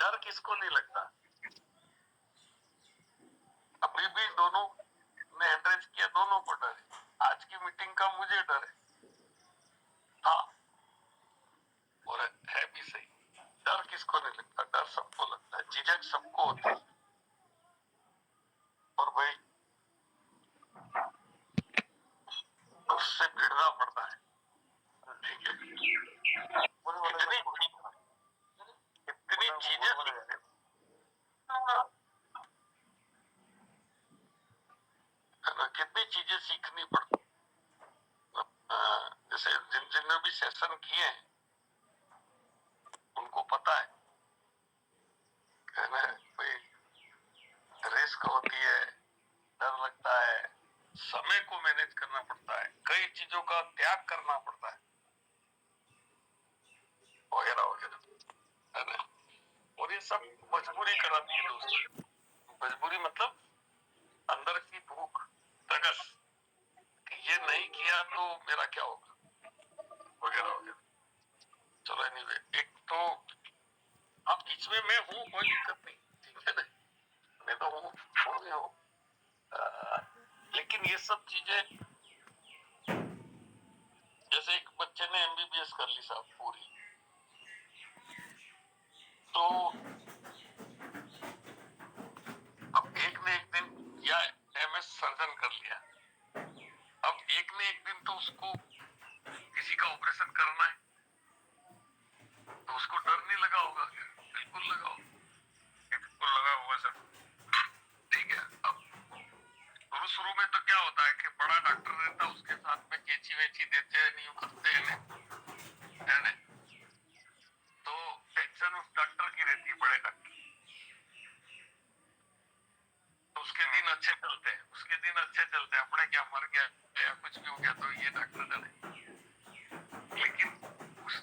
डर किसको नहीं लगता? अभी भी दोनों ने एड्रेस किया, दोनों को डर है। आज की मीटिंग का मुझे डर है, हाँ, और है भी सही। डर किसको नहीं लगता? डर सबको लगता है, झिझक सबको होती है। और भाई उससे भिड़ना पड़ता है, ठीक है। इतनी चीजें कितनी चीजें सीखनी पड़ती। जैसे जिन जिनने भी सेशन किए हैं उनको पता है ना, भाई रिस्क होती है, डर लगता है, समय को मैनेज करना पड़ता है, कई चीजों का त्याग करना पड़ता है, वगैरह वगैरह, है ना। और ये सब मजबूरी कराती है दोस्तों। मजबूरी मतलब अंदर की भूख, तगस, ये नहीं किया तो मेरा क्या होगा, वगैरह वगैरह। चलो एनीवे, एक तो अब बीच में मैं हूँ, कोई दिक्कत नहीं, ठीक है ना, मैं तो हूँ, लेकिन ये सब चीजें, जैसे एक बच्चे ने एमबीबीएस कर ली साहब पूरी, तो अब एक ने एक दिन, या एमएस सर्जन कर लिया, अब एक ने एक दिन तो उसको किसी का ऑपरेशन करना है, तो उसको डर नहीं लगा होगा? बिल्कुल लगा होगा, बिल्कुल लगा होगा सर, ठीक है। अब शुरू में तो क्या होता है कि बड़ा डॉक्टर रहता है, उसके साथ में कैंची वैची देते हैं, नहीं करते हैं, है ना, तो टेंशन उस डॉक्टर की रहती है, बड़े डॉक्टर, तो उसके दिन अच्छे चलते हैं, उसके दिन अच्छे चलते हैं, अपने क्या मर गया या कुछ भी हो गया तो ये डॉक्टर जाने। लेकिन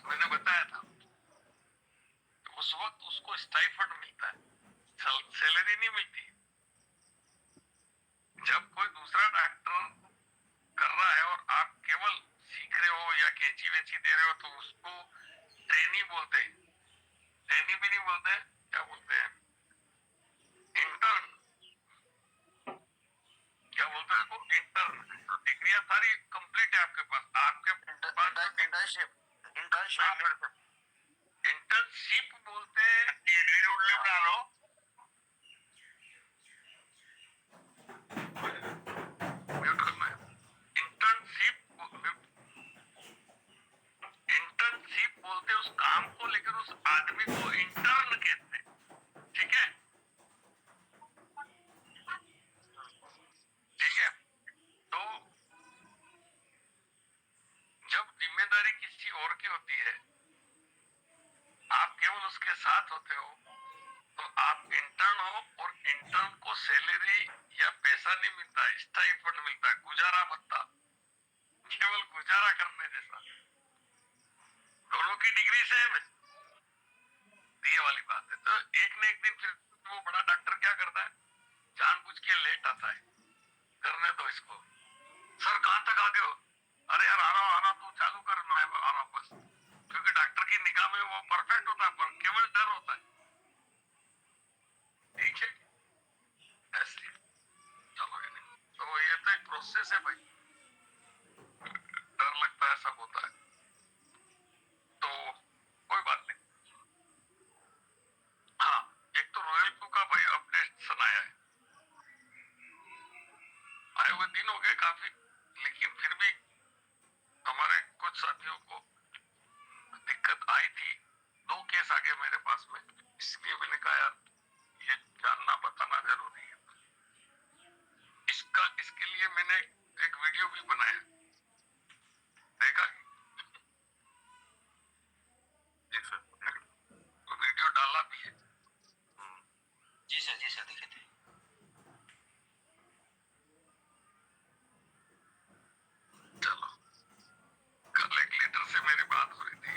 मैंने बताया था, तो उस वक्त उसको स्टाइफंड मिलता है, सैलरी नहीं मिलती। जब कोई दूसरा डॉक्टर कर रहा है और आप केवल सीख रहे हो या कैंची वैची दे रहे हो, तो उसको ट्रेनी बोलते हैं, ट्रेनी भी नहीं बोलते, क्या बोलते हैं, इंटर्न, क्या बोलते हैं उसको, इंटर्न। तो डिग्रियां सारी कंप्लीट है आपके पास, इंटर्नशिप, इंटर्नशिप बोलते हैं, डालो इंटर्नशिप बोलते उस काम को, लेकिन उस आदमी को इंटर्न कहते हैं, ठीक है, ठीक है। तो जब जिम्मेदारी किसी और की होती है, आप केवल उसके साथ होते हो, तो आप इंटर्न हो, और इंटर्न को सैलरी या पैसा नहीं मिलता, स्टाइपेंड मिलता है, गुजारा भत्ता, केवल गुजारा करने जैसा। दोनों की डिग्री सेम है, ये वाली बात है। तो एक ने एक दिन फिर वो बड़ा डॉक्टर क्या करता है, जानबूझ के लेट आता है, करने दो इसको, सर कहां तक आ गए हो, अरे यार आ रहा तू चालू कर, मैं आ रहा हूं बस, क्योंकि डॉक्टर की निगाह में वो परफेक्ट होता है, पर केवल डर होता है, ठीक है, ऐसे। चलो तो ये तो एक प्रोसेस है भाई, डर लगता है, सब होता है, तो कोई बात नहीं। हाँ, एक तो रॉयल ब्लू का भाई अपडेट सुनाया है, आए हुए दिन हो गए काफी, लेकिन फिर भी हमारे कुछ साथियों को दिक्कत आई थी, 2 केस आ गए मेरे पास में, इसलिए मैंने कहा यार ये जानना बताना जरूरी है। इसके लिए मैंने एक वीडियो भी बनाया, देखा जी सर, वीडियो डाला भी है, जी सर, जी सर, देखे थे। चलो, कल एक लीडर से मेरी बात हो रही थी,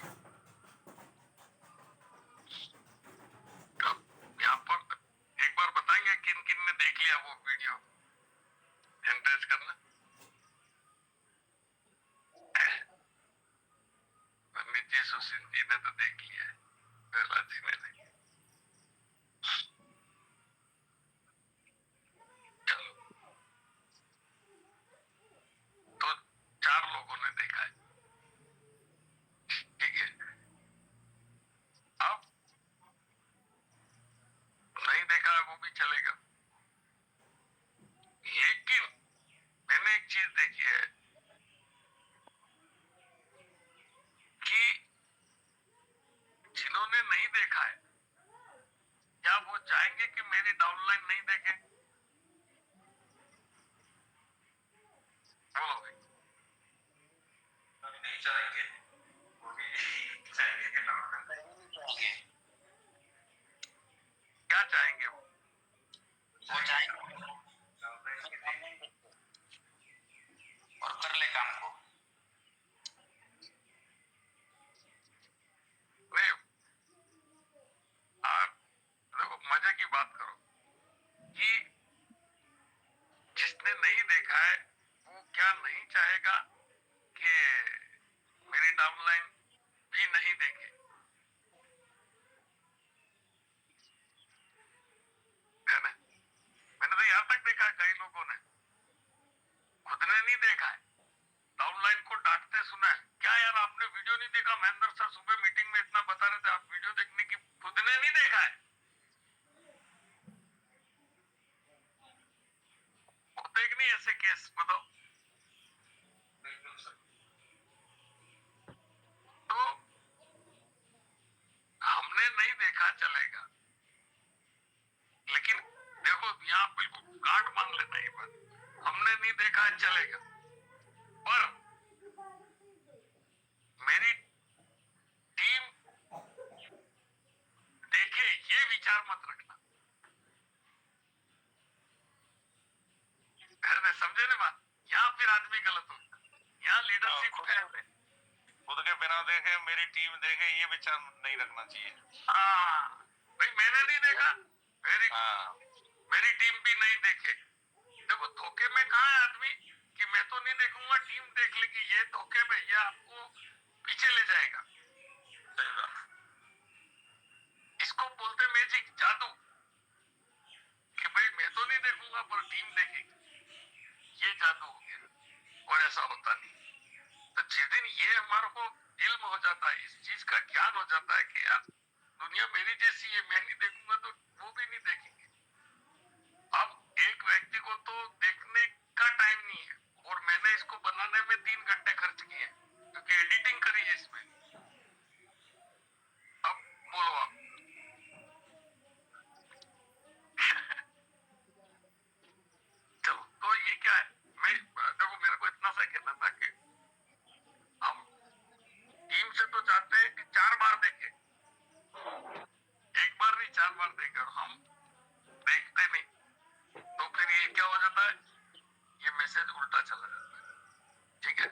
यहाँ पर एक बार बताएंगे किन किन ने देख लिया वो वीडियो, एंकरेज करना। पंडित जी, सुशील जी ने तो देख लिया है, प्रहलाद जी ने नहीं। चलेगा, लेकिन देखो यहाँ बिल्कुल गांठ बांध लेना ये बात, हमने नहीं देखा चलेगा, पर मेरी टीम देखे ये विचार मत रखना। समझे ना बात, यहाँ फिर आदमी गलत होगा, यहाँ लीडरशिप खुद के बिना देखे मेरी टीम देखे ये विचार नहीं रखना चाहिए। हाँ भाई मैंने नहीं देखा, मेरी टीम भी नहीं देखे। देखो धोखे में कहाँ है आदमी कि मैं तो नहीं देखूंगा, टीम देख लेगी, ये धोखे में ये आपको पीछे ले जाएगा। इसको बोलते मैजिक, जादू, कि भाई मैं तो नहीं देखूंगा पर टीम देखेगी, ये जादू हो गया, और ऐसा होता नहीं। तो जिस दिन ये हमारे को इल्म हो जाता है, इस चीज का ज्ञान हो जाता है कि यार दुनिया मेरी जैसी है, मैं नहीं देखूंगा तो वो भी नहीं देखेंगे। अब एक व्यक्ति को तो देखने का टाइम नहीं है, और मैंने इसको बनाने में 3 घंटे खर्च किए क्योंकि एडिटिंग करी है इसमें। अब बोलो आप चलो तो ये क्या है, मैं देखो मेरे को इतना सा कहना था कि हम टीम से तो चाहते हैं कि 4 बार देखे, 1 बार नहीं 4 बार देखे, और हम देखते नहीं, तो फिर ये क्या हो जाता है, ये मैसेज उल्टा चला जाता है। ठीक है,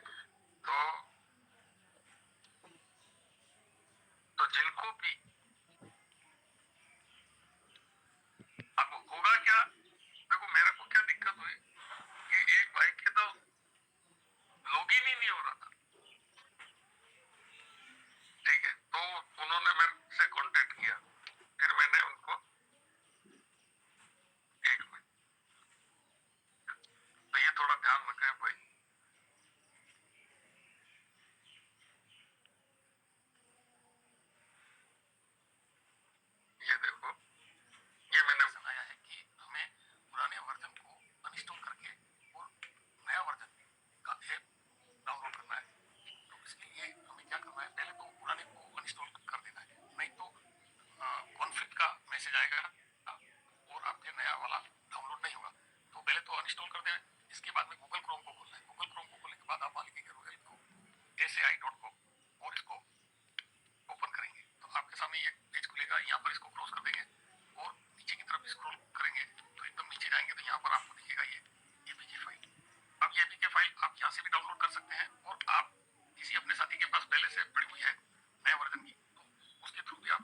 तो जिनको भी अब होगा क्या, देखो मेरे को क्या दिक्कत हुई कि एक भाई के तो लॉगिन ही नहीं हो रहा था। ठीक है, तो उन्होंने मेरे से कांटेक्ट किया, फिर मैंने उनको 1 मिनट, तो ये थोड़ा ध्यान रखें भाई। ये देखो, ये मैंने सुनाया है कि हमें पुराने वर्जन को अनइंस्टॉल करके और नया वर्जन का ऐप डाउनलोड करना है। तो इसके लिए हमें क्या करना है, पहले तो पुराने को अनइंस्टॉल कर देना है, नहीं तो कॉन्फ्लिक्ट का मैसेज आएगा और आपके नया वाला डाउनलोड नहीं होगा। तो पहले तो अनइंस्टॉल कर दें, इसके बाद में गूगल क्रोम को खोलना है। गूगल क्रोम को खोलने के बाद आप वहाँ लिखेंगे royalco.com और इसको ओपन करेंगे तो आपके सामने ये पेज खुलेगा। यहाँ पर इसको क्रॉस कर देंगे और नीचे की तरफ स्क्रॉल करेंगे तो एकदम नीचे जाएंगे तो यहाँ पर आपको दिखेगा ये एपीके फाइल। अब ये एपीके फाइल आप यहाँ से भी डाउनलोड कर सकते हैं, और आप किसी अपने साथी के पास पहले से पड़ी हुई है नए वर्जन की तो उसके थ्रू भी आप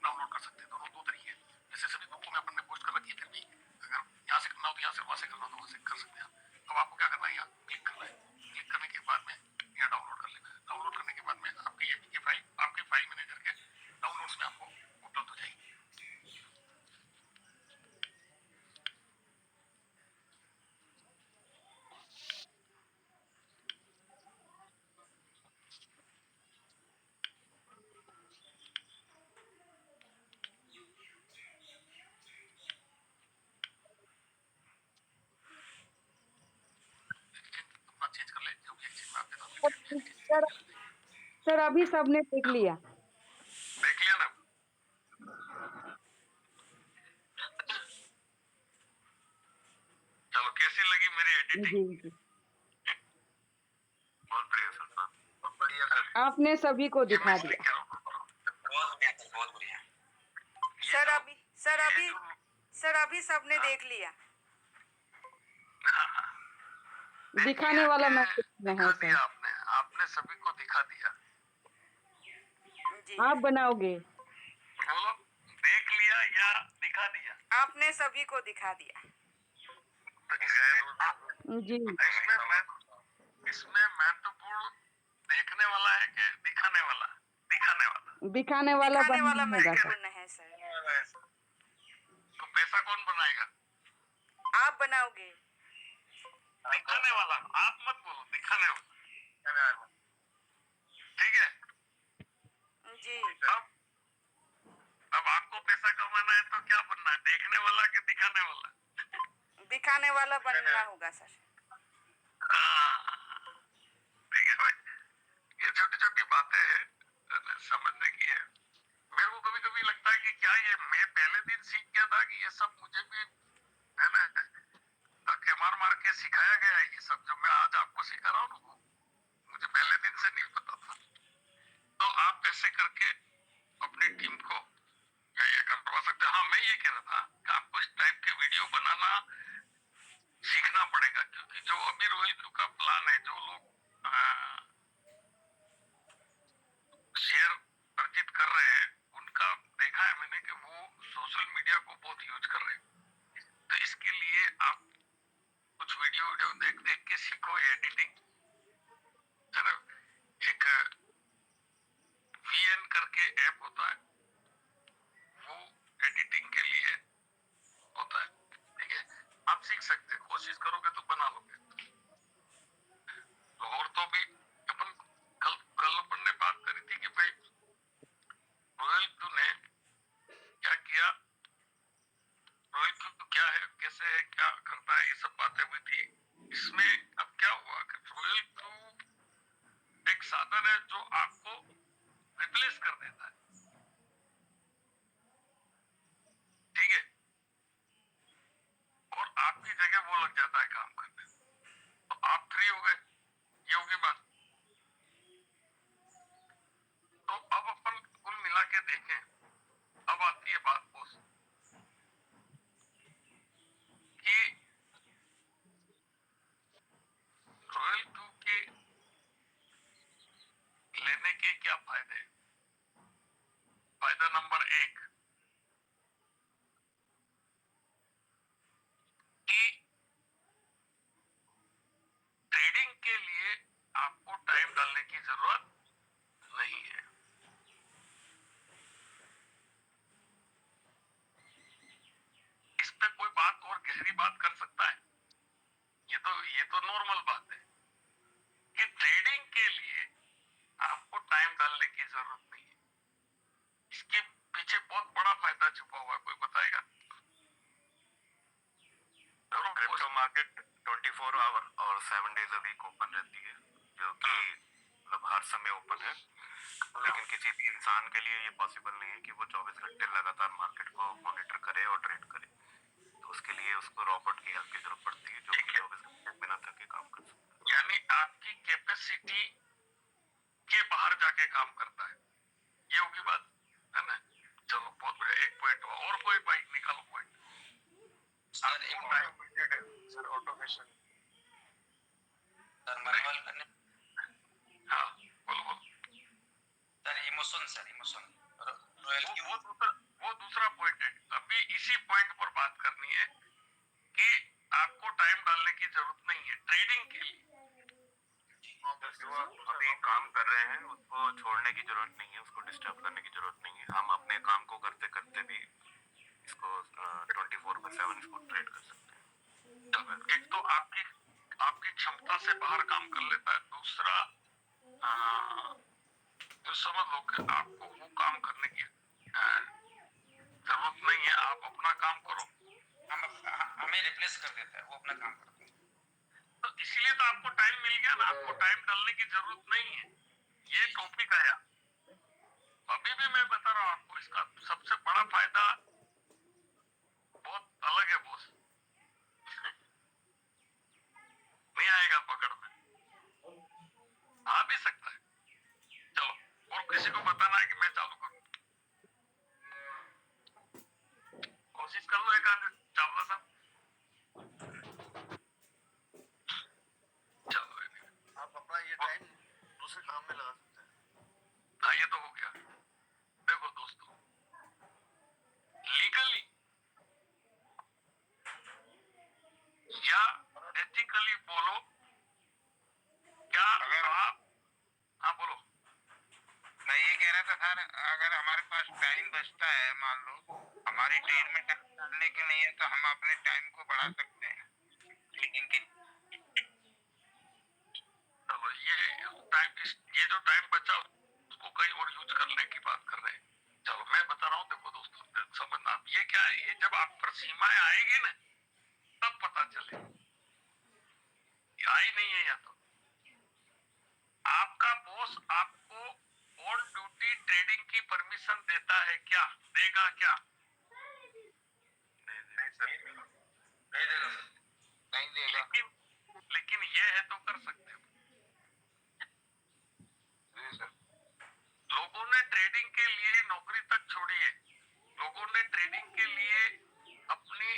डाउनलोड कर सकते हैं। दोनों 2 तरीके हैं, जैसे सभी ग्रुपों में अपन ने पोस्ट कर रखी है, फिर भी अगर यहाँ से करना हो तो यहाँ से, वहाँ से करना हो तो वहाँ से कर सकते हैं। अब आपको क्या करना है, यहाँ क्लिक करना है, क्लिक करने के बाद में यहाँ डाउनलोड कर लेना है। डाउनलोड करने के बाद में आपकी एपीके फाइल आपके फाइल मैनेजर के डाउनलोड्स में आपको उपलब्ध हो जाएगी। चेंज कर ले, जो भी एक चीज मैं आपके सर अभी सबने देख लिया ना। चलो कैसी लगी मेरी एडिटिंग? जी। बहुत बढ़िया सर, बहुत बढ़िया सर, आपने सभी को दिखा दिया। बहुत बढ़िया सर अभी सबने देख लिया। दिखाने वाला मैसेज में है सर। आपने सभी को दिखा दिया जी, आप बनाओगे? बोलो, देख लिया या दिखा दिया? आपने सभी को दिखा दिया। जी। इसमें महत्वपूर्ण देखने वाला है कि दिखाने वाला? दिखाने वाला महत्वपूर्ण है सर। तो पैसा कौन बनाएगा? आप बनाओगे। दिखाने वाला आप मत बोलो, दिखाने वाला, ठीक है जी। अब आपको पैसा कमाना है तो क्या बनना है, देखने वाला कि दिखाने वाला? दिखाने वाला बनना होगा सर। ठीक है भाई, ये छोटी छोटी बातें समझने की है। मेरे को कभी कभी लगता है कि क्या ये मैं पहले दिन सीख गया था कि ये सब मुझे भी है ना धक्के मार मार के सिखाया गया है। ये सब जो मैं आज आपको सिखा रहा हूँ ना, वो मुझे पहले दिन से नहीं पता था। तो आप ऐसे करके अपनी टीम को ये करवा सकते हैं। हाँ, मैं ये कह रहा था कि आपको इस टाइप के वीडियो बनाना सीखना पड़ेगा, क्योंकि जो अभी रॉयल क्यू का प्लान है, जो लोग शेयर अर्जित कर रहे हैं, उनका देखा है मैंने कि वो सोशल मीडिया को बहुत यूज कर रहे हैं। तो इसके लिए आप कुछ वीडियो देख देख के सीखो एडिटिंग। एक वीएन करके ऐप होता है, वो एडिटिंग के लिए होता है। ठीक है, आप सीख सकते हैं, कोशिश करोगे तो बना लोगे। तो और तो भी अपन कल कल अपन ने बात करी थी कि भाई रॉयल क्यू ने क्या किया, रॉयल क्यू क्या है, कैसे है, क्या करता है, ये सब बातें हुई थी। इसमें अब क्या हुआ कि रॉयल क्यू एक साधन है जो आपको रिप्लेस कर देता है। ठीक है, और आपकी जगह वो लग जाता है काम करने, तो आप फ्री हो गए। ये होगी बात। तो अब अपन कुल मिला के देखें, अब आती है बात बॉस कि रॉयल क्यू के लेने के क्या फायदे। फायदा नंबर 1 कि ट्रेडिंग के लिए आपको टाइम डालने की जरूरत नहीं है। इस पे कोई बात और गहरी बात कर सकता है? ये तो नॉर्मल बात है कि ट्रेडिंग के लिए आपको टाइम डालने की जरूरत नहीं है। इसके पीछे बहुत बड़ा फायदा छुपा हुआ है, कोई बताएगा? क्रिप्टो मार्केट 24 आवर और 7 डेज अ वीक ओपन रहती है, जो कि मतलब हर समय ओपन है। लेकिन किसी भी इंसान के लिए ये पॉसिबल नहीं है कि वो 24 घंटे लगातार मार्केट को मॉनिटर करे और ट्रेड करे। तो उसके लिए उसको रोबोट की हेल्प की जरूरत पड़ती है, जो 24 घंटे बिना थके काम कर सकता है। यानी आपकी कैपेसिटी के बाहर जाके काम करता है, ये होगी बात, है ना? चलो बहुत बढ़िया, एक पॉइंट हुआ। और कोई बाइक निकालो point. Sir automation sir manual करने हाँ, बोलो बोलो। सर इमोशन रॉयल क्यू वो दूसरा पॉइंट है। अभी इसी पॉइंट पर बात करनी है कि आपको टाइम डालने की जरूरत नहीं है ट्रेडिंग के लिए। जो अभी काम कर रहे हैं उसको छोड़ने की जरूरत नहीं है, उसको डिस्टर्ब करने की जरूरत नहीं है। हम अपने काम को करते करते भी इसको 24/7 इसको ट्रेड कर सकते हैं। एक तो आपकी क्षमता से बाहर काम कर लेता है। दूसरा तो समझ लो कि आपको वो काम करने की जरूरत नहीं है। आप अपना काम करो, हमें रिप्लेस कर देता है, वो अपना काम करता है। तो इसीलिए तो आपको टाइम मिल गया ना। आपको टाइम डालने की जरूरत नहीं है। ये टॉपिक आया, अभी भी मैं बता रहा हूँ आपको। इसका सबसे बड़ा फायदा बहुत अलग है बॉस। नहीं आएगा पकड़ में, आ भी सकता है। चलो, और किसी को बताना है कि मैं चालू करूं? कोशिश कर लो एक आध चावला साहब। चलो, आप अपना ये टाइम दूसरे काम में लगा सकते हैं। हाँ, ये तो हो गया। देखो दोस्तों, लीगली या एथिकली बोलो, क्या आप? हाँ बोलो। मैं ये कह रहा था सर, अगर हमारे पास टाइम बचता है, मान लो हमारी ट्रेड में टाइम डालने के नहीं है, तो हम अपने टाइम को बढ़ा सकते हैं। लेकिन चलो, ये जो टाइम बचा उसको कहीं और यूज करने की बात कर रहे हैं। चलो, मैं बता रहा हूँ। देखो दोस्तों, समझना, ये क्या है, ये जब आप पर सीमाएं आएगी ना, तब पता चले। आई नहीं है या तो आपका बॉस आपको ऑन ड्यूटी ट्रेडिंग की परमिशन देता देगा क्या? नहीं देगा। लेकिन ये है तो कर सकते हो। जी सर। लोगों ने ट्रेडिंग के लिए नौकरी तक छोड़ी है, लोगों ने ट्रेडिंग के लिए अपनी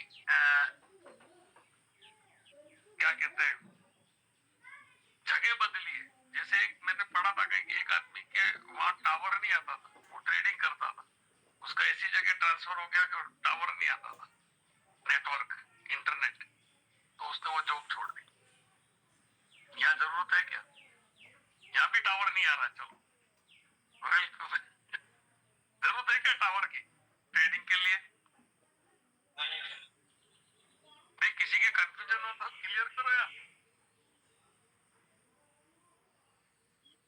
क्या कहते हैं जगह बदली है। जैसे एक मैंने पढ़ा था कि एक आदमी के वहां टावर नहीं आता था, वो ट्रेडिंग करता था, उसका ऐसी जगह ट्रांसफर हो गया कि टावर नहीं आता था, नेटवर्क इंटरनेट, तो उसने वो जॉब छोड़ दी। यहाँ जरूरत है क्या? यहाँ भी टावर नहीं आ रहा, चलो जरूरत है क्या टावर की ट्रेडिंग के लिए? नहीं, किसी के कंफ्यूजन हो तो क्लियर करो यार।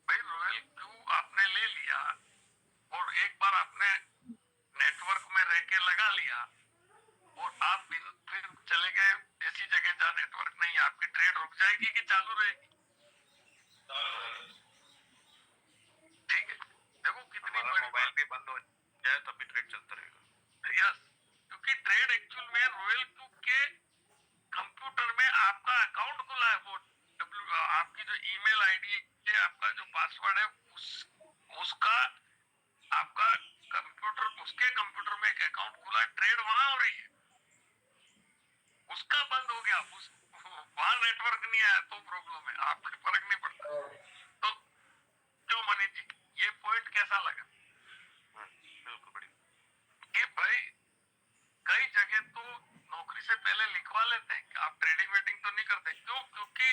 भाई रॉयल क्यू आपने ले लिया और एक बार आपने नेटवर्क में रह के लगा लिया और आप फिर चले गए ऐसी जगह जहाँ नेटवर्क नहीं, आपकी ट्रेड रुक जाएगी कि चालू रहेगी? ठीक है, देखो कितनी हमारा मोबाइल भी बंद हो जाए तब भी ट्रेड चलता रहेगा। यस, क्योंकि ट्रेड एक्चुअल में रॉयल क्यू के कंप्यूटर में आपका अकाउंट खुला है, वो आपकी जो ईमेल आईडी है, आपका जो पासवर्ड है, उसका आपका कंप्यूटर, उसके कंप्यूटर में एक अकाउंट खुला है, ट्रेड वहां हो रही है, उसका बंद हो गया, वहां नेटवर्क नहीं आया तो प्रॉब्लम है, आपको फर्क नहीं पड़ता। तो क्यों मनीष जी, ये पॉइंट कैसा लगा? बिल्कुल बढ़िया। कि भाई कई जगह तो नौकरी से पहले लिखवा लेते हैं कि आप ट्रेडिंग वेडिंग तो नहीं करते, क्यों? क्योंकि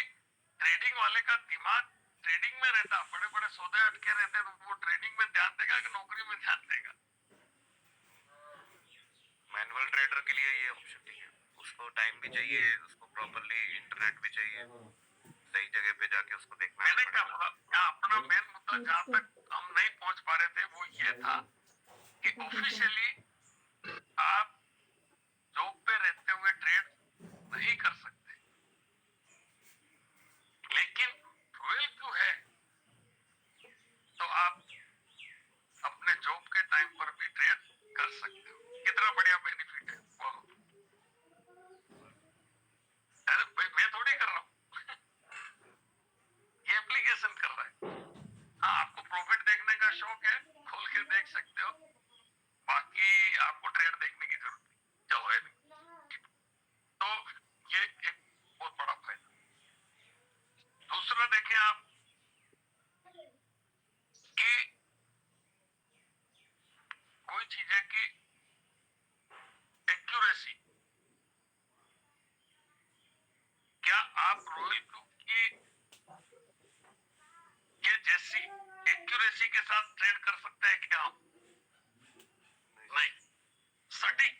ट्रेडिंग वाले का दिमाग ट्रेडिंग में रहता, बड़े बड़े सौदे अटके रहते, तो वो ट्रेडिंग में ध्यान देगा कि नौकरी में ध्यान देगा? मैनुअल ट्रेडर के लिए ये ऑप्शन नहीं है, उसको टाइम भी चाहिए, उसको प्रॉपरली इंटरनेट भी चाहिए, सही जगह पे जाके उसको देखना है। मैंने क्या बोला, यहाँ अपना मेन मुद्दा जहाँ तक हम नहीं पहुंच पा रहे थे वो ये था कि ऑफिशियली आप जॉब पे रहते हुए ट्रेड नहीं कर सकते, लेकिन रॉयल क्यू है तो आप अपने जॉब के टाइम पर भी ट्रेड कर सकते हो। कितना बढ़िया बेनिफिट है, बोलो। अरे भाई मैं थोड़ी कर रहा हूँ ये एप्लीकेशन कर रहा है। हाँ, आपको प्रॉफिट देखने का शौक है, खोल के देख सकते हो, बाकी आपको ट्रेड देखने की जरूरत नहीं, चलो है नहीं। तो ये एक बहुत बड़ा फायदा। दूसरा देखें आप कि कोई चीज है कि एक्यूरेसी, क्या आप रॉयल क्यू की ये जैसी एक्यूरेसी के साथ ट्रेड कर सकते हैं क्या? नहीं, सटीक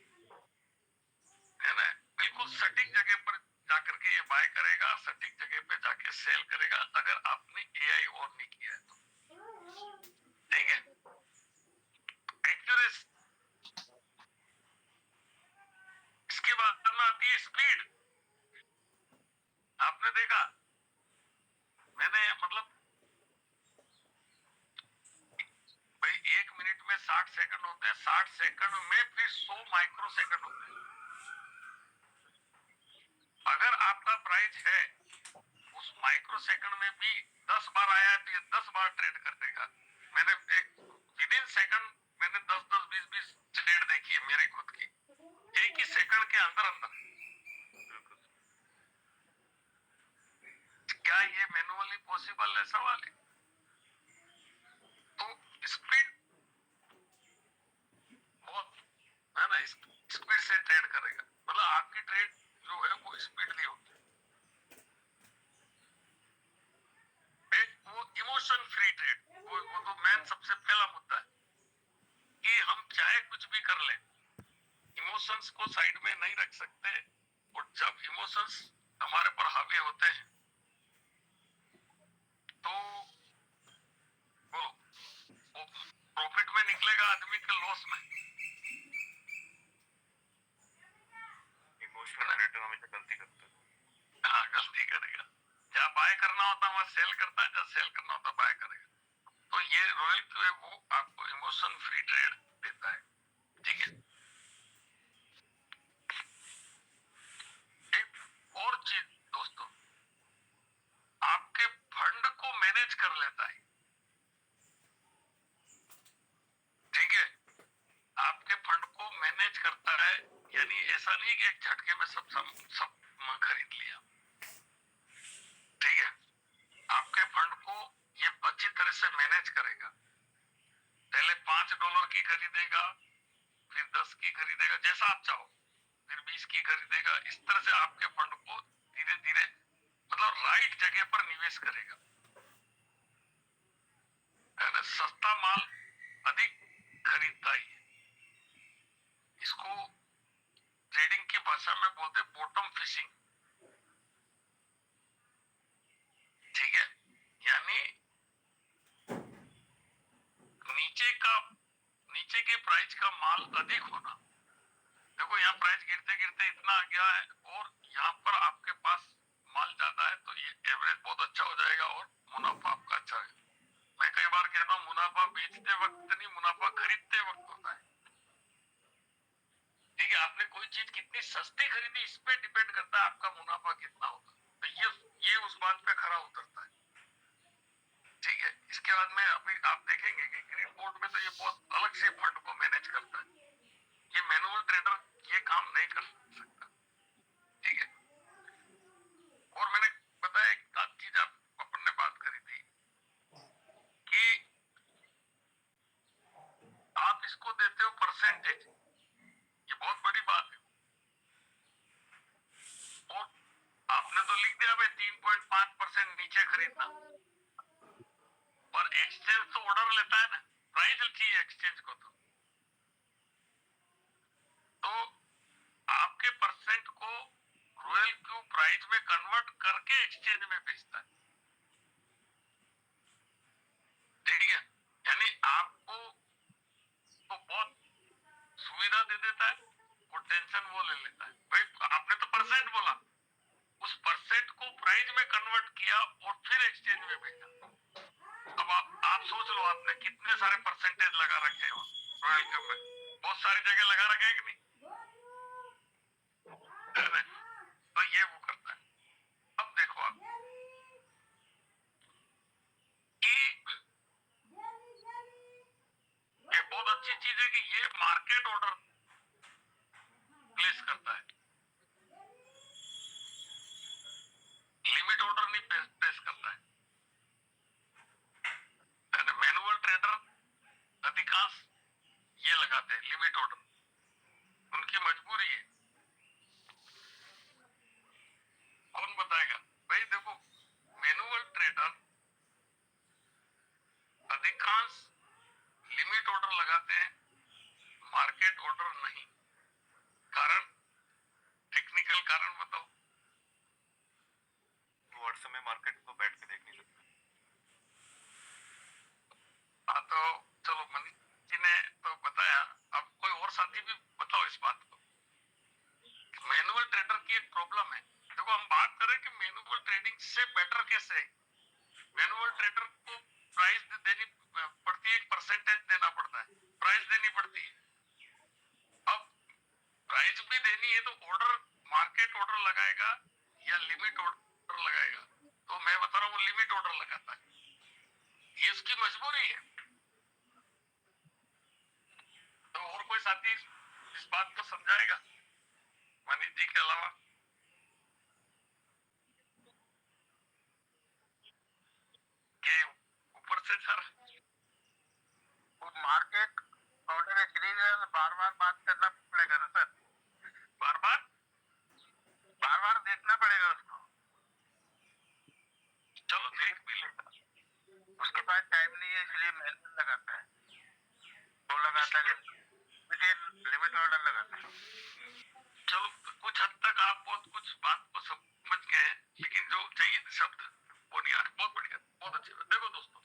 है ना, बिल्कुल सटीक जगह पर जाकर के ये बाय करेगा, सटीक जगह पे जाके सेल करेगा, अगर आपने एआई ऑन नहीं किया है तो। ठीक है, एक्यूरेसी। इसके बाद में आती है स्पीड। आपने देखा, मैंने मतलब भाई 1 मिनट में 60 सेकंड होते हैं, 60 सेकंड में फिर 100 माइक्रो सेकंड होते हैं। अगर आपका प्राइस है उस माइक्रो सेकंड में भी 10 बार आया है तो ये 10 बार ट्रेड कर देगा। मैंने एक विद इन सेकंड मैंने 10-10, 20-20 ट्रेड देखी है मेरी खुद की, एक ही सेकंड के अंदर अंदर। क्या ये मैनुअली पॉसिबल है? सवाल है। तो स्पीड बहुत है ना, स्पीड से ट्रेड करेगा, मतलब आपकी ट्रेड जो है वो स्पीडली होती है। एक वो इमोशन फ्री ट्रेड, वो तो मेन सबसे पहला मुद्दा है कि हम चाहे कुछ भी कर ले, इमोशंस को साइड में नहीं रख सकते, और जब इमोशंस हमारे पर हावी होते हैं तो वो प्रॉफिट में निकलेगा आदमी के लॉस में। इमोशनल ट्रेडर हमेशा गलती करता है। हाँ, गलती करेगा, जहाँ बाय करना होता है वहां सेल करता है, जहाँ सेल करना होता है बाय करेगा। तो ये रॉयल क्यू है वो आपको इमोशन फ्री ट्रेड देता है। ठीक है, की खरीदेगा, फिर 10 की खरीदेगा, जैसा आप चाहो, फिर 20 की खरीदेगा। इस तरह से आपके फंड को धीरे धीरे मतलब राइट जगह पर निवेश करेगा। सस्ता माल अधिक खरीदता ही है। इसको ट्रेडिंग की भाषा में बोलते बॉटम फिशिंग। ठीक है, यानी नीचे के प्राइस का माल अधिक होना। देखो यहाँ प्राइस गिरते गिरते इतना आ गया है और यहाँ पर आपके पास माल ज्यादा है, तो ये एवरेज बहुत अच्छा हो जाएगा और मुनाफा आपका अच्छा है। मैं कई बार कहता हूँ मुनाफा बेचते वक्त नहीं, मुनाफा खरीदते वक्त होता है। ठीक है, आपने कोई चीज कितनी सस्ती खरीदी इस पे डिपेंड करता है आपका मुनाफा कितना होगा। तो ये उस बात पे खरा उतरता है। ठीक है, इसके बाद में अभी आप देखेंगे कि ग्रीन बोर्ड में तो ये बहुत अलग से फंड को मैनेज करता है। ये मैनुअल ट्रेडर ये काम नहीं कर सकता। ठीक है, और मैंने बताया एक चीज आप अपन ने बात करी थी कि आप इसको देते हो परसेंटेज, ये बहुत बड़ी बात है। और आपने तो लिख दिया भाई 3.5% नीचे खरीदना, और एक्सचेंज तो ऑर्डर लेता है ना, प्राइस चाहिए एक्सचेंज को। तो आपके परसेंट को रॉयल क्यू प्राइस में कन्वर्ट करके एक्सचेंज में बेचता है। ठीक है, यानी आपको तो बहुत सुविधा दे देता है और टेंशन वो ले लेता है। भाई आपने तो परसेंट बोला, उस परसेंट को प्राइस में कन्वर्ट किया और फिर एक्सचेंज में भेजा। अब आप सोच लो आपने कितने सारे परसेंटेज लगा रखे हैं रॉयल क्यू में, बहुत सारी जगह लगा रखे हैं कि नहीं? तो ये वो करता है। अब देखो आप कि ये बहुत अच्छी चीज है कि ये मार्केट ऑर्डर प्लेस करता है, लिमिट ऑर्डर नहीं प्लेस करता है। मैनुअल ट्रेडर अधिकांश ये लगाते हैं लिमिट ऑर्डर, उनकी मजबूरी है। कौन बताएगा भाई? देखो मैनुअल ट्रेडर अधिकांश लिमिट ऑर्डर लगाते हैं, मार्केट ऑर्डर नहीं। कारण, टेक्निकल कारण बताओ। वो हर समय मार्केट को बैठ के देख नहीं सकते। हाँ तो चलो मनीष जी ने तो बताया, अब कोई और साथी भी बताओ इस बात को। मैनुअल ट्रेडर की एक प्रॉब्लम है। देखो हम बात करें कि मैनुअल ट्रेडिंग से बेटर कैसे है। मैनुअल ट्रेडर को प्राइस देनी पड़ती है, एक परसेंटेज देना पड़ता है, प्राइस देनी पड़ती है। अब प्राइस भी देनी है तो ऑर्डर मार्केट ऑर्डर लगाएगा या लिमिट ऑर्डर लगाएगा? तो मैं बता रहा हूँ वो लिमिट ऑर्डर लगाता है, ये उसकी मजबूरी है। तो और कोई साथी इस बात को समझाएगा मनीष जी के अलावा? के ऊपर से सर मार्केट ऑर्डर इसलिए बार बार बात करना पड़ेगा ना सर, बार बार देखना पड़ेगा उसको। चलो देख भी लेगा, उसके पास टाइम नहीं है इसलिए मैनुअल लगाता है, वो लगाता है लिमिट ऑर्डर लगाता है। चलो कुछ हद तक आप बहुत कुछ बात को समझ गए, लेकिन जो चाहिए शब्द वो नहीं आ रहे। बहुत बढ़िया, बहुत अच्छी बात। देखो दोस्तों,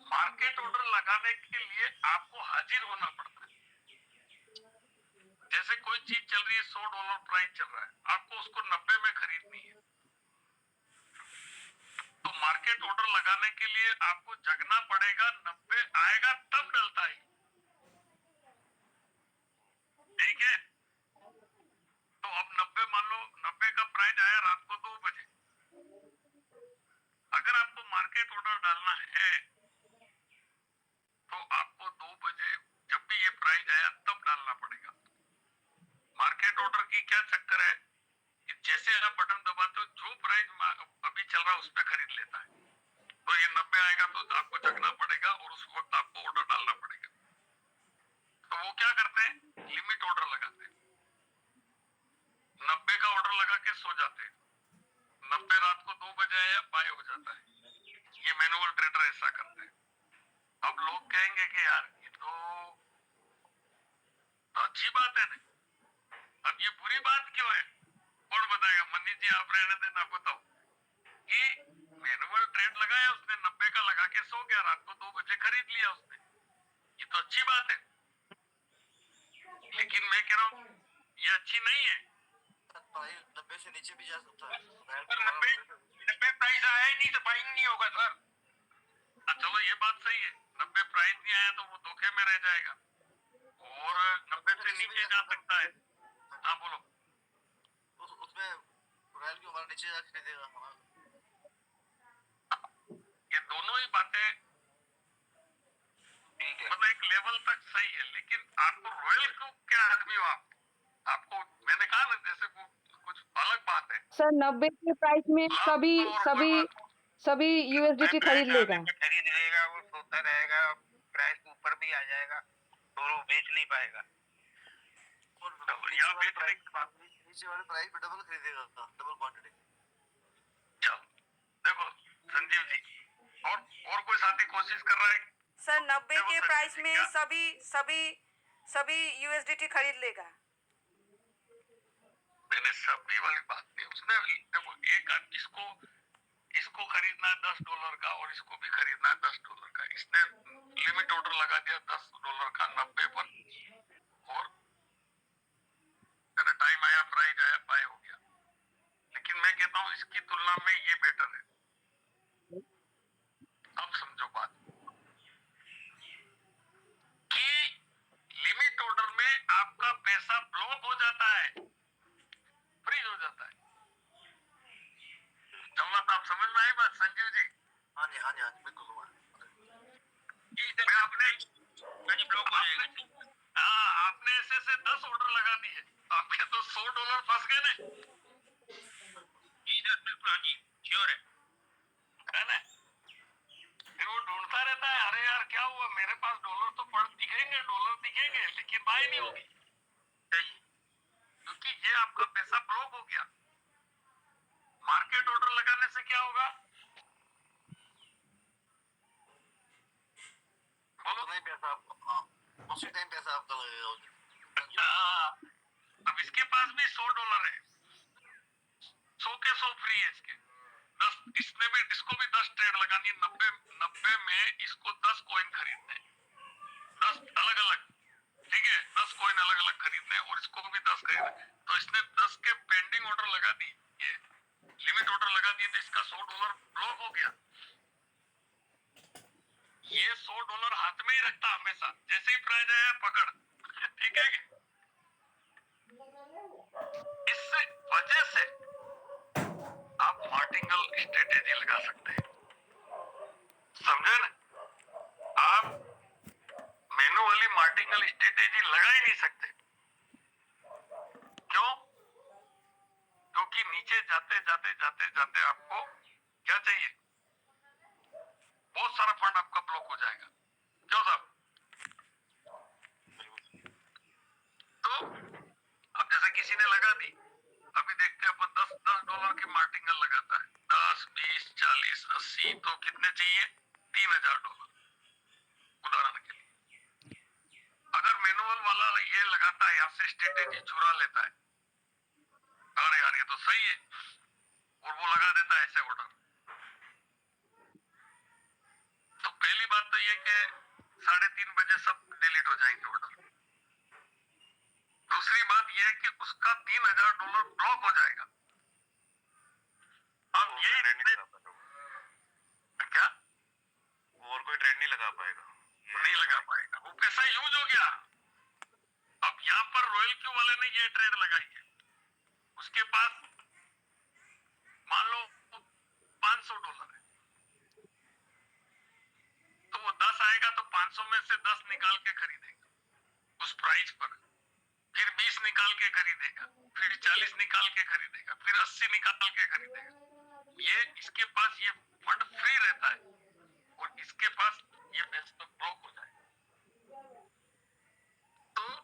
मार्केट ऑर्डर लगाने के लिए आपको हाजिर होना पड़ता है। जैसे कोई चीज चल रही है, $100 प्राइस चल रहा है, आपको उसको 90 में खरीदनी है, तो मार्केट ऑर्डर लगाने के लिए आपको जगना पड़ेगा, 90 आएगा तब डलता है। ठीक है, तो अब 90 मान लो, 90 का प्राइस आया रात को 2 बजे। अगर आपको मार्केट ऑर्डर डालना है तो आपको 2 बजे जब भी ये प्राइस आया तब डालना पड़ेगा। मार्केट ऑर्डर की क्या चक्कर है कि जैसे आप बटन दबाते हो, जो प्राइस अभी चल रहा है उस पर खरीद लेता है। तो ये 90 आएगा तो आपको जगना पड़ेगा और उस वक्त आपको ऑर्डर क्या करते हैं, लिमिट ऑर्डर लगाते हैं, 90 का ऑर्डर लगा के सो जाते हैं, 90 रात को 2 बजे आया बाय हो जाता है। ये मैनुअल ट्रेडर ऐसा करते हैं। अब लोग कहेंगे कि यार ये तो अच्छी बात है ना, अब ये बुरी बात क्यों है? कौन बताएगा? मनीष जी आप रहने देना, बताओ कि मैनुअल ट्रेड लगाया उसने, 90 का लगा के सो गया, रात को 2 बजे खरीद लिया उसने, ये तो अच्छी बात है। लेकिन मैं कह रहा हूँ ये अच्छी नहीं है। 90 से नीचे भी जा सकता है। सर 90 प्राइस आया ही नहीं तो बाइंग नहीं होगा सर। चलो ये बात सही है, 90 प्राइस नहीं आया तो वो धोखे में रह जाएगा, और 90 से नीचे जा सकता है। हाँ बोलो। उसमें रॉयल क्यों हमारा नीचे जा खरीदेगा हमारा? ये दोनों ही बातें ठीक है। मतलब एक लेवल तक सही है, लेकिन आपको रॉयल क्यों, क्या आदमी हो आप? आपको मैंने कहा ना, जैसे वो कुछ अलग बात है। सर 90 के प्राइस में सभी और सभी कोई बात- सभी यूएसडीटी खरीद लेगा। खरीद लेगा, वो सोता रहेगा, प्राइस ऊपर भी आ जाएगा और वो बेच नहीं पाएगा। यहाँ पे नीचे वाले प्राइस पे डबल खरीदेगा, डबल क्वांटिटी। चलो देखो संजीव जी, और कोई साथी कोशिश कर रहा है? सर 90 के देखो प्राइस संजीव जी, में क्या- सभी यूएसडीटी खरीद लेगा। मैंने सभी वाली बात नहीं, उसने देखो एक इसको खरीदना है $10 का और इसको भी खरीदना है $10 का, इसने लिमिट ऑर्डर लगा दिया $10 का 90 पर, और टाइम आया, प्राइस आया, बाय हो गया। लेकिन मैं कहता हूँ इसकी तुलना में ये बेटर है। अब समझो बात कि लिमिट ऑर्डर में आपका पैसा ब्लॉक हो जाता है, फ्रीज हो जाता है। जमना आप समझ में आई बात संजीव जी? हाँ जी हाँ जी हाँ जी, बिल्कुल हुआ। मैं आपने ब्लॉक हो जाएगा। हाँ, आपने ऐसे 10 ऑर्डर लगा दिए, आपके तो $100 फंस गए ना। जी सर बिल्कुल, हाँ जी श्योर है ना? फिर वो ढूंढता रहता है, अरे यार क्या हुआ, मेरे पास डॉलर तो डॉलर दिखेंगे लेकिन बाय नहीं होगी, क्योंकि ये आपका पैसा ब्लॉक हो गया। मार्केट ऑर्डर लगाने से क्या होगा, बोलो। नहीं पैसा आपको, हाँ उसी टाइम पैसा आपका लगेगा। अब इसके पास भी $100 है, 100 के 100 फ्री है इसके 10, इसको भी 10 ट्रेड लगानी, 90 में इसको 10 कॉइन खरीदने, 10 अलग अलग, ठीक है, 10 कॉइन अलग अलग खरीदने, और इसको भी 10 खरीदने। तो इसने 10 के पेंडिंग ऑर्डर लगा दी, ये लिमिट ऑर्डर लगा दिए, तो इसका $100 ब्लॉक हो गया। ये $100 हाथ में ही रखता हमेशा, जैसे ही प्राइस आया पकड़, ठीक है। इस वजह से आप मार्टिंगल स्ट्रेटेजी लगा सकते हैं, समझे ना? आप मैनुअली मार्टिंगल स्ट्रेटेजी लगा ही नहीं सकते। क्यों? क्योंकि नीचे जाते जाते जाते जाते आपको क्या चाहिए, बहुत सारा फंड आपका ब्लॉक हो जाएगा। क्यों साहब? तो अब जैसे किसी ने लगा दी, अभी देखते हैं अपन $10 की मार्टिंगल लगाता है, 10, 20, 40, 80, तो कितने चाहिए? $3000 उदाहरण के लिए। अगर मैनुअल वाला ये लगाता है, यहाँ से स्ट्रेटेजी चुरा लेता है, अरे यार ये तो सही है, और वो लगा देता है ऐसे ऑर्डर, तो पहली बात तो ये कि 3:30 बजे सब डिलीट हो जाएंगे ऑर्डर। दूसरी बात ये है कि उसका $3000 ब्लॉक हो जाएगा। अब ये क्या, और कोई ट्रेड नहीं लगा पाएगा, नहीं लगा पाएगा, वो पैसा यूज हो गया। अब यहाँ पर रॉयल क्यू वाले ने ये ट्रेड लगाई है, उसके पास मान लो $500 है, तो वो 10 आएगा तो 500 में से 10 निकाल के खरीदेगा उस प्राइस पर, फिर 20 निकाल के खरीदेगा, फिर 40 निकाल के खरीदेगा, फिर 80 निकाल के खरीदेगा। ये इसके पास ये फंड फ्री रहता है, और इसके पास ये पैसा ब्लॉक हो जाएगा। तो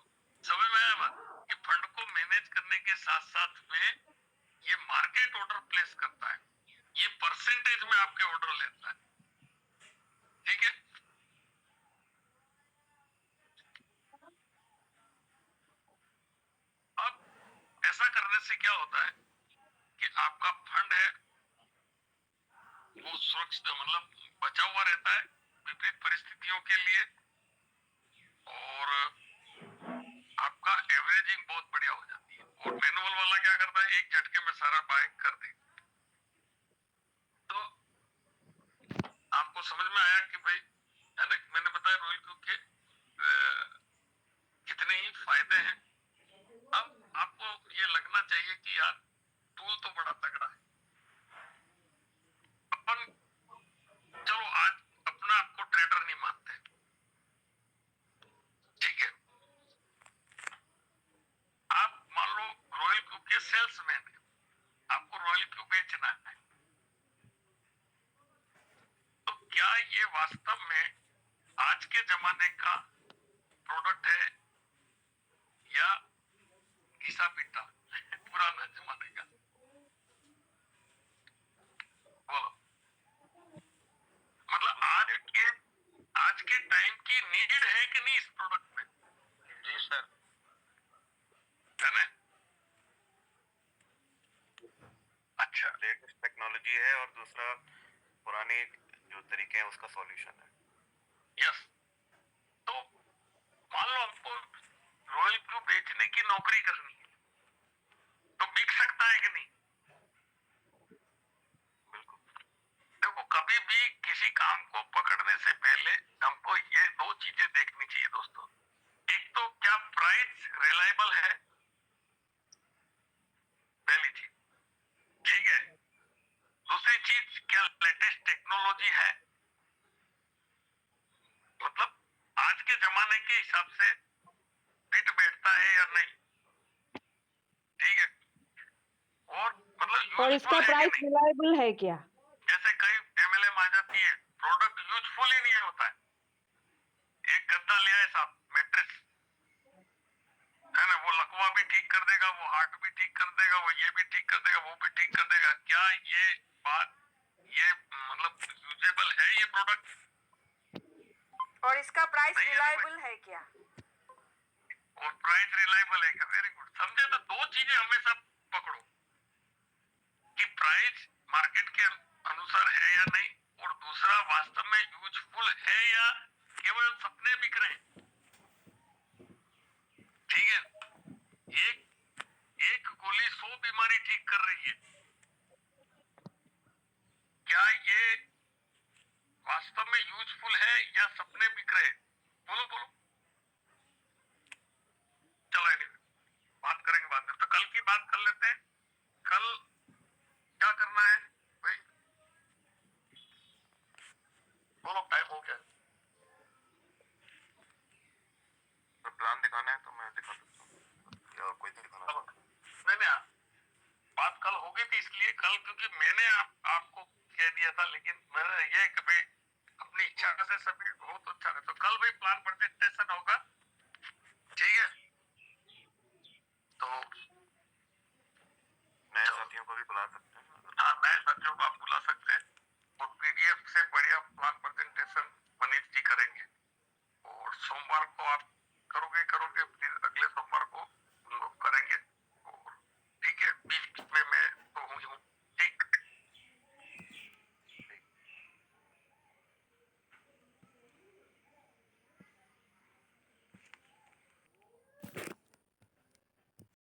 करने से क्या होता है कि आपका फंड है वो सुरक्षित मतलब बचा हुआ रहता है विपरीत परिस्थितियों के लिए, और आपका एवरेजिंग बहुत बढ़िया हो जाती है। और मैनुअल वाला क्या करता है, एक झटके में सारा बाय कर दे। तो आपको समझ में आया कि भाई है ना, मैंने बताया रोहिल ग्रुप के कितने ही फायदे हैं। अब आपको ये लगना चाहिए कि यार टूल तो बड़ा तगड़ा है। अपन चलो आज अपना आपको ट्रेडर नहीं मानते, ठीक है, आप मान लो रॉयल क्यू के सेल्समैन है, आपको रॉयल क्यू बेचना है, तो क्या ये वास्तव में आज के जमाने का प्रोडक्ट है या घिसा पिटा पुराना जमाने का? बोलो, मतलब आज के टाइम की नीड है कि नहीं इस प्रोडक्ट में? जी सर। है ना? अच्छा, लेटेस्ट टेक्नोलॉजी है और दूसरा पुराने जो तरीके हैं उसका सॉल्यूशन है। यस। तो मान लो हमको रॉयल क्यू बेचने की नौकरी करनी है, तो बिक सकता है कि नहीं? बिल्कुल। देखो, कभी भी किसी काम को पकड़ने से पहले हमको ये दो चीजें देखनी चाहिए दोस्तों। एक तो क्या प्राइस रिलायबल है, पहली चीज, ठीक है। दूसरी चीज, क्या लेटेस्ट टेक्नोलॉजी है, मतलब आज के जमाने के हिसाब से फिट बैठता है या नहीं, ठीक है। और मतलब और इसका यूजफुल है कि प्राइस नहीं। रिलायबल है क्या? जैसे कई एमएलएम आ जाती है, प्रोडक्ट यूजफुल ही नहीं होता है। एक गद्दा ले आए साहब, मैट्रेस है ना, वो लकवा भी ठीक कर देगा, वो हार्ट भी ठीक कर देगा, वो ये भी ठीक कर देगा, वो भी ठीक कर देगा। क्या ये बात ये मतलब यूजेबल है ये प्रोडक्ट? और इसका प्राइस नहीं है ना रिलायबल है क्या? और प्राइस रिलायबल है क्या? Very good. समझे? तो दो चीजें हमेशा पकड़ो कि प्राइस मार्केट के अनुसार है या नहीं, और दूसरा वास्तव में यूजफुल है या केवल सपने बिक रहे हैं।